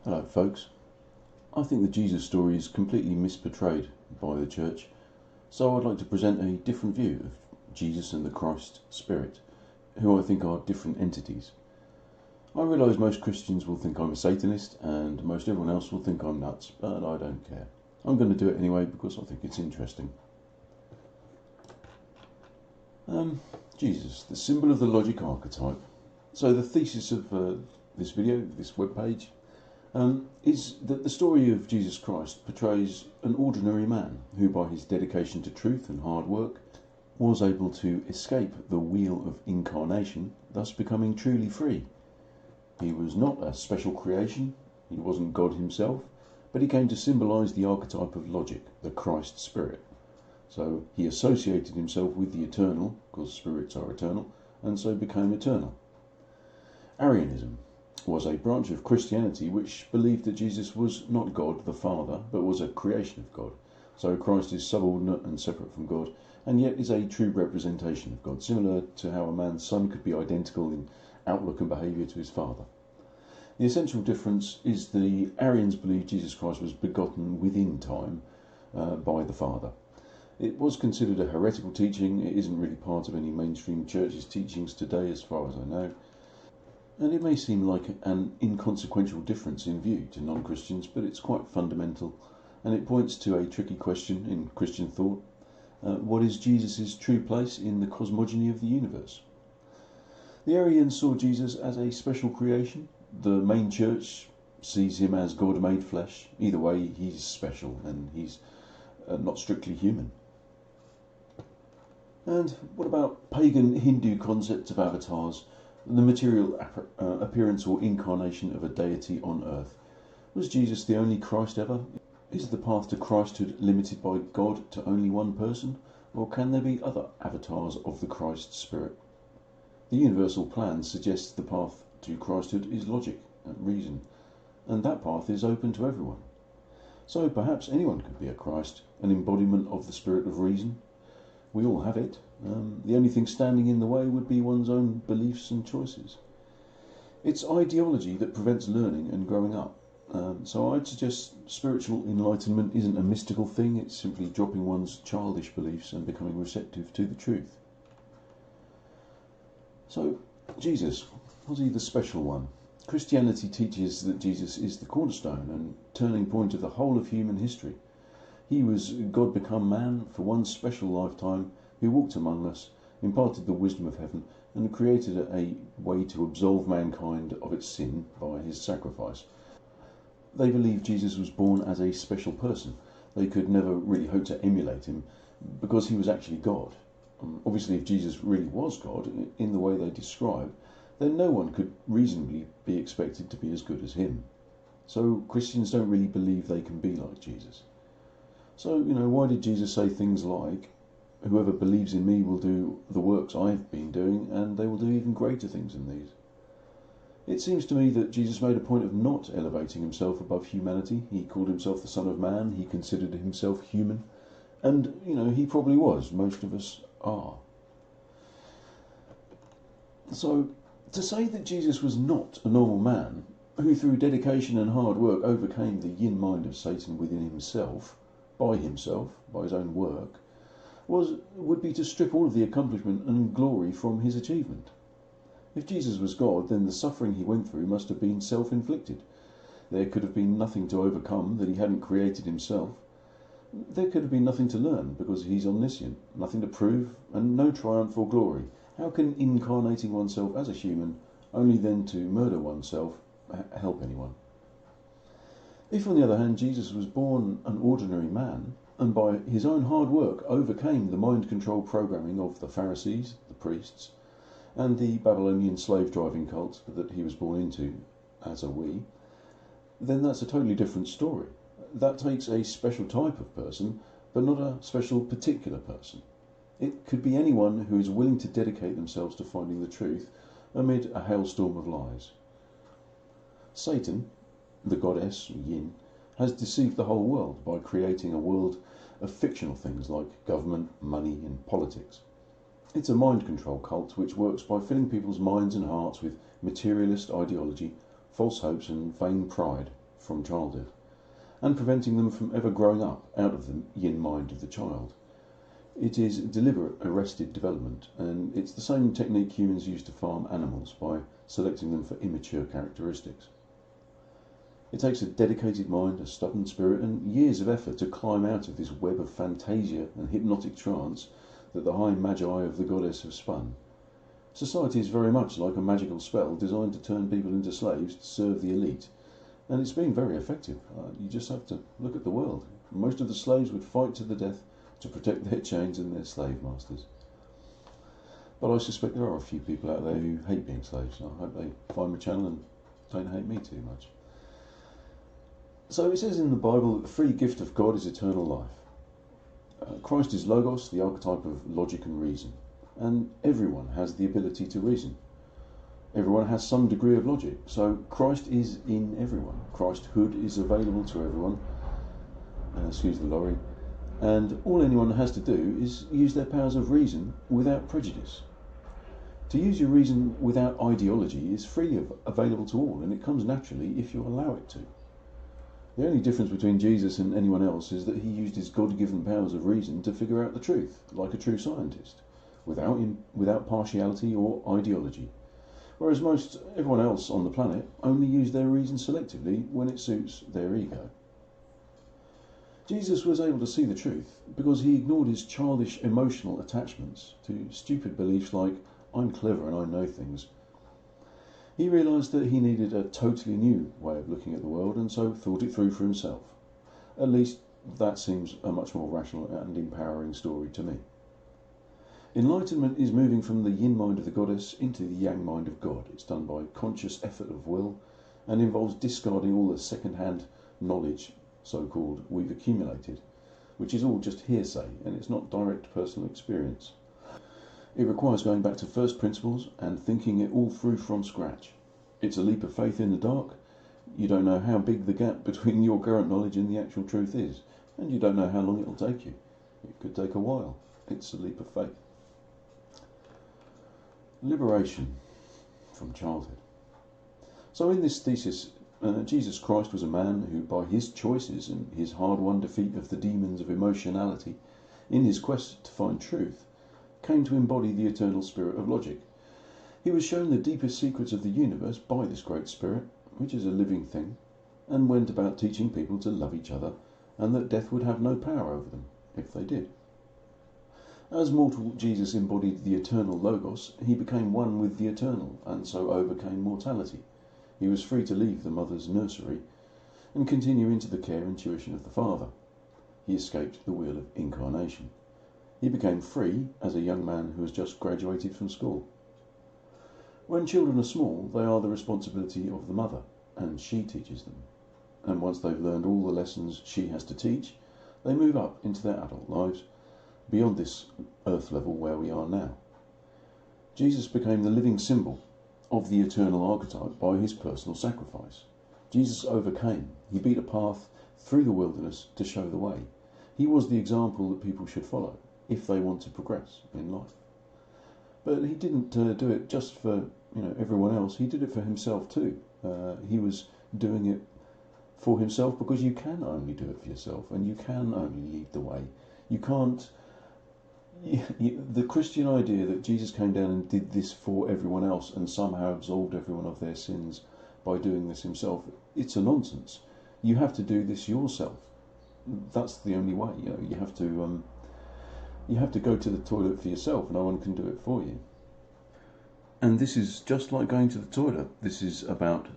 Hello folks. I think the Jesus story is completely misportrayed by the church, so I'd like to present a different view of Jesus and the Christ Spirit, who I think are different entities. I realise most Christians will think I'm a Satanist and most everyone else will think I'm nuts, but I don't care. I'm going to do it anyway because I think it's interesting. Jesus, the symbol of the logic archetype. So the thesis of this video, this webpage, is that the story of Jesus Christ portrays an ordinary man who, by his dedication to truth and hard work, was able to escape the wheel of incarnation, thus becoming truly free. He was not a special creation, he wasn't God himself, but he came to symbolise the archetype of logic, the Christ Spirit. So he associated himself with the eternal, because spirits are eternal, and so became eternal. Arianism was a branch of Christianity which believed that Jesus was not God the Father, but was a creation of God. So Christ is subordinate and separate from God, and yet is a true representation of God, similar to how a man's son could be identical in outlook and behaviour to his father. The essential difference is the Arians believed Jesus Christ was begotten within time by the Father. It was considered a heretical teaching. It isn't really part of any mainstream church's teachings today, as far as I know. And it may seem like an inconsequential difference in view to non-Christians, but it's quite fundamental, and it points to a tricky question in Christian thought. What is Jesus' true place in the cosmogony of the universe? The Arians saw Jesus as a special creation. The main church sees him as God made flesh. Either way, he's special, and he's not strictly human. And what about pagan Hindu concepts of avatars? The material appearance or incarnation of a deity on earth. Was Jesus the only Christ ever? Is the path to Christhood limited by God to only one person? Or can there be other avatars of the Christ Spirit? The universal plan suggests the path to Christhood is logic and reason, and that path is open to everyone. So perhaps anyone could be a Christ, an embodiment of the spirit of reason. We all have it. The only thing standing in the way would be one's own beliefs and choices. It's ideology that prevents learning and growing up. So I'd suggest spiritual enlightenment isn't a mystical thing, it's simply dropping one's childish beliefs and becoming receptive to the truth. So, Jesus, was he the special one? Christianity teaches that Jesus is the cornerstone and turning point of the whole of human history. He was God become man for one special lifetime, who walked among us, imparted the wisdom of heaven, and created a way to absolve mankind of its sin by his sacrifice. They believed Jesus was born as a special person. They could never really hope to emulate him, because he was actually God. Obviously, if Jesus really was God, in the way they describe, then no one could reasonably be expected to be as good as him. So Christians don't really believe they can be like Jesus. So, why did Jesus say things like, whoever believes in me will do the works I've been doing, and they will do even greater things than these? It seems to me that Jesus made a point of not elevating himself above humanity. He called himself the Son of Man, he considered himself human, and, he probably was. Most of us are. So, to say that Jesus was not a normal man, who through dedication and hard work overcame the yin mind of Satan within himself, by his own work, would be to strip all of the accomplishment and glory from his achievement. If Jesus was God, then the suffering he went through must have been self-inflicted. There could have been nothing to overcome that he hadn't created himself. There could have been nothing to learn, because he's omniscient, nothing to prove, and no triumph or glory. How can incarnating oneself as a human, only then to murder oneself, help anyone? If, on the other hand, Jesus was born an ordinary man, and by his own hard work overcame the mind control programming of the Pharisees, the priests, and the Babylonian slave-driving cult that he was born into, as are we, then that's a totally different story. That takes a special type of person, but not a special particular person. It could be anyone who is willing to dedicate themselves to finding the truth amid a hailstorm of lies. Satan, the goddess, Yin, has deceived the whole world by creating a world of fictional things like government, money, and politics. It's a mind control cult which works by filling people's minds and hearts with materialist ideology, false hopes, and vain pride, from childhood, and preventing them from ever growing up out of the yin mind of the child. It is deliberate arrested development, and it's the same technique humans use to farm animals by selecting them for immature characteristics. It takes a dedicated mind, a stubborn spirit, and years of effort to climb out of this web of fantasia and hypnotic trance that the high magi of the goddess have spun. Society is very much like a magical spell designed to turn people into slaves to serve the elite, and it's been very effective. You just have to look at the world. Most of the slaves would fight to the death to protect their chains and their slave masters. But I suspect there are a few people out there who hate being slaves. I hope they find my channel and don't hate me too much. So it says in the Bible that the free gift of God is eternal life. Christ is Logos, the archetype of logic and reason, and everyone has the ability to reason. Everyone has some degree of logic, so Christ is in everyone. Christhood is available to everyone. Excuse the lorry. And all anyone has to do is use their powers of reason without prejudice. To use your reason without ideology is freely available to all, and it comes naturally if you allow it to. The only difference between Jesus and anyone else is that he used his God-given powers of reason to figure out the truth, like a true scientist, without partiality or ideology. Whereas everyone else on the planet only use their reason selectively when it suits their ego. Jesus was able to see the truth because he ignored his childish emotional attachments to stupid beliefs like, I'm clever and I know things. He realised that he needed a totally new way of looking at the world, and so thought it through for himself. At least that seems a much more rational and empowering story to me. Enlightenment is moving from the yin mind of the goddess into the yang mind of God. It's done by conscious effort of will and involves discarding all the second-hand knowledge, so-called, we've accumulated, which is all just hearsay and it's not direct personal experience. It requires going back to first principles and thinking it all through from scratch. It's a leap of faith in the dark. You don't know how big the gap between your current knowledge and the actual truth is, and you don't know how long it'll take you. It could take a while. It's a leap of faith. Liberation from childhood. So in this thesis, Jesus Christ was a man who, by his choices and his hard-won defeat of the demons of emotionality, in his quest to find truth, came to embody the eternal spirit of logic. He was shown the deepest secrets of the universe by this great spirit, which is a living thing, and went about teaching people to love each other, and that death would have no power over them, if they did. As mortal Jesus embodied the eternal Logos, he became one with the eternal, and so overcame mortality. He was free to leave the mother's nursery and continue into the care and tuition of the Father. He escaped the wheel of incarnation. He became free as a young man who has just graduated from school. When children are small, they are the responsibility of the mother, and she teaches them. And once they've learned all the lessons she has to teach, they move up into their adult lives, beyond this earth level where we are now. Jesus became the living symbol of the eternal archetype by his personal sacrifice. Jesus overcame. He beat a path through the wilderness to show the way. He was the example that people should follow if they want to progress in life. But he didn't do it just for everyone else. He did it for himself too. He was doing it for himself because you can only do it for yourself, and you can only lead the way. You can't. The Christian idea that Jesus came down and did this for everyone else and somehow absolved everyone of their sins by doing this himself, it's a nonsense. You have to do this yourself. That's the only way. You have to go to the toilet for yourself. No one can do it for you. And this is just like going to the toilet. This is about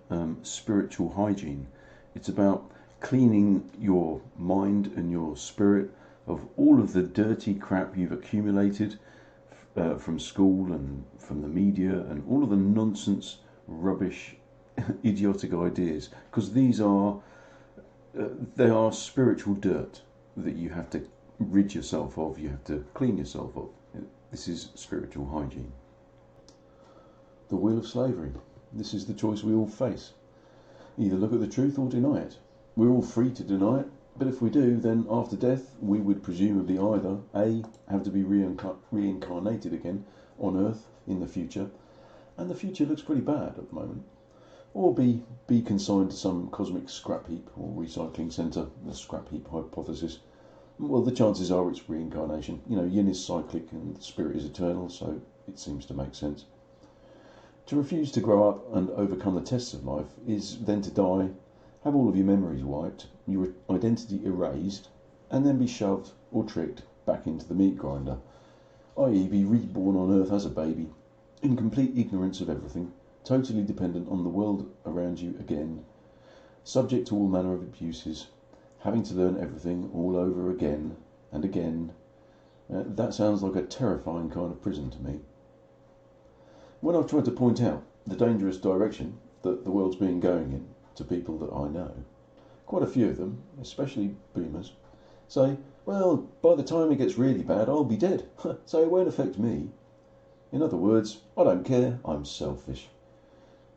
spiritual hygiene. It's about cleaning your mind and your spirit of all of the dirty crap you've accumulated from school and from the media and all of the nonsense, rubbish, idiotic ideas, because they are spiritual dirt that you have to rid yourself of, you have to clean yourself of. This is spiritual hygiene. The wheel of slavery. This is the choice we all face. Either look at the truth or deny it. We're all free to deny it, but if we do, then after death we would presumably either A, have to be reincarnated again on Earth in the future, and the future looks pretty bad at the moment, or be consigned to some cosmic scrap heap or recycling centre, the scrap heap hypothesis. Well, the chances are it's reincarnation. You know, yin is cyclic and the spirit is eternal, so it seems to make sense. To refuse to grow up and overcome the tests of life is then to die, have all of your memories wiped, your identity erased, and then be shoved or tricked back into the meat grinder, i.e. be reborn on Earth as a baby, in complete ignorance of everything, totally dependent on the world around you again, subject to all manner of abuses, having to learn everything all over again and again. That sounds like a terrifying kind of prison to me. When I've tried to point out the dangerous direction that the world's been going in to people that I know, quite a few of them, especially boomers, say, well, by the time it gets really bad, I'll be dead, so it won't affect me. In other words, I don't care, I'm selfish.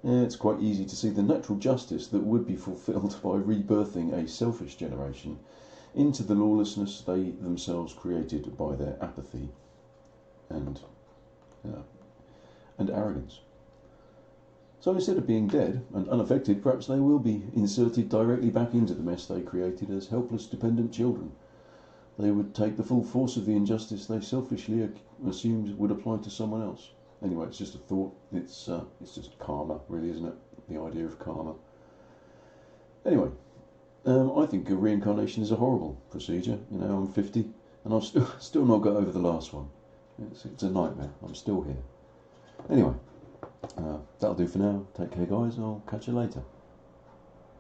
It's quite easy to see the natural justice that would be fulfilled by rebirthing a selfish generation into the lawlessness they themselves created by their apathy and arrogance. So instead of being dead and unaffected, perhaps they will be inserted directly back into the mess they created as helpless, dependent children. They would take the full force of the injustice they selfishly assumed would apply to someone else. Anyway, it's just a thought. It's just karma, really, isn't it? The idea of karma. Anyway, I think a reincarnation is a horrible procedure. You know, I'm 50 and I've still not got over the last one. It's a nightmare. I'm still here. Anyway, that'll do for now. Take care, guys. I'll catch you later.